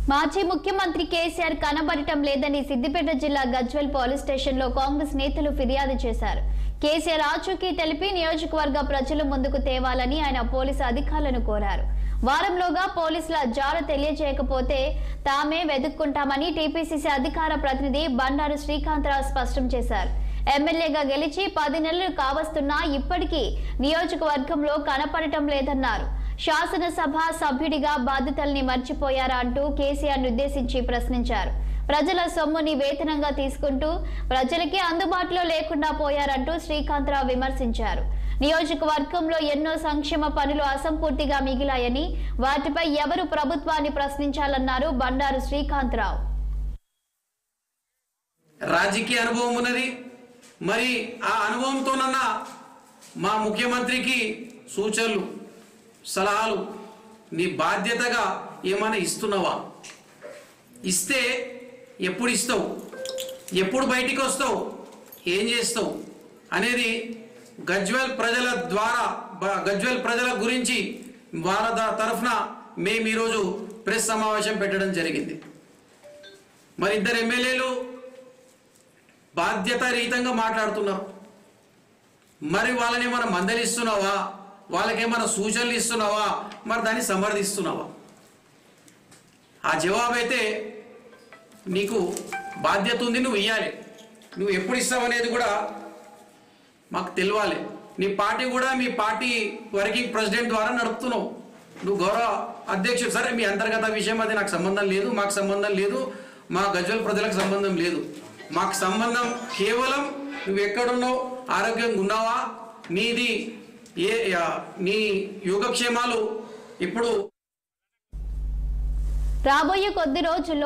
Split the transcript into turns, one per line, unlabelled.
మాజీ ముఖ్యమంత్రి కేసీఆర్ కనబడటం లేదని సిద్దిపేట జిల్లా గజ్వేల్ పోలీస్ స్టేషన్లో కాంగ్రెస్ నేతలు ఫిర్యాదు చేశారు. కేసీఆర్ ఆచూకీ తెలిపి నియోజకవర్గ ప్రజల ముందుకు తేవాలని ఆయన పోలీసు అధికారులను కోరారు. వారంలోగా పోలీసుల జాడ తెలియజేయకపోతే తామే వెతుక్కుంటామని టీపీసీసీ అధికార ప్రతినిధి బండారు శ్రీకాంతరావు స్పష్టం చేశారు. ఎమ్మెల్యేగా గెలిచి 10 నెలలు కావస్తున్నా ఇప్పటికీ నియోజకవర్గంలో కనపడటం లేదన్నారు. శాసనసభ సభ్యుడిగా బాధ్యతల్ని మర్చిపోయారా అంటూ కేసీఆర్ ఉద్దేశించి ప్రశ్నించారు. ప్రజల సొమ్ముని వేతనంగా తీసుకుంటూ ప్రజలకి అందుబాటులో లేకుండా పోయారంటూ శ్రీకాంతరావు విమర్శించారు. నియోజకవర్గంలో ఎన్నో సంక్షేమ పనులు అసంపూర్తిగా మిగిలాయని వాటిపై ఎవరు ప్రభుత్వాన్ని ప్రశ్నించాలన్నారు బండారు శ్రీకాంతరావు.
రాజకీయ అనుభవం ఉన్నది, మరి ఆ అనుభవంతోనన్నా మా ముఖ్యమంత్రికి సూచనలు సలహాలు నీ బాధ్యతగా ఏమైనా ఇస్తున్నావా? ఇస్తే ఎప్పుడు ఇస్తావు, ఎప్పుడు బయటికి వస్తావు, ఏం చేస్తావు అనేది గజ్వేల్ ప్రజల ద్వారా గజ్వేల్ ప్రజల గురించి వాళ్ళ తరఫున మేము ఈరోజు ప్రెస్ సమావేశం పెట్టడం జరిగింది. మరి 2 ఎమ్మెల్యేలు బాధ్యతారహితంగా మాట్లాడుతున్నారు. మరి వాళ్ళని ఏమైనా మందలిస్తున్నావా, వాళ్ళకేమైనా సూచనలు ఇస్తున్నావా, మరి దాన్ని సమర్థిస్తున్నావా? ఆ జవాబైతే నీకు బాధ్యత ఉంది, నువ్వు ఇవ్వాలి. నువ్వు ఎప్పుడు ఇస్తావు అనేది కూడా మాకు తెలియాలి. నీ పార్టీ కూడా మీ పార్టీ వర్కింగ్ ప్రెసిడెంట్ ద్వారా నడుపుతున్నావు. నువ్వు గౌరవ అధ్యక్షుడు, సరే మీ అంతర్గత విషయం అది నాకు సంబంధం లేదు, మాకు సంబంధం లేదు, మా గజ్వేల్ ప్రజలకు సంబంధం లేదు. మాకు సంబంధం కేవలం నువ్వు ఎక్కడున్నావు, ఆరోగ్యంగా ఉన్నావా, నీది నీ యోగక్షేమాలు ఇప్పుడు
రాబోయే కొద్ది రోజుల్లో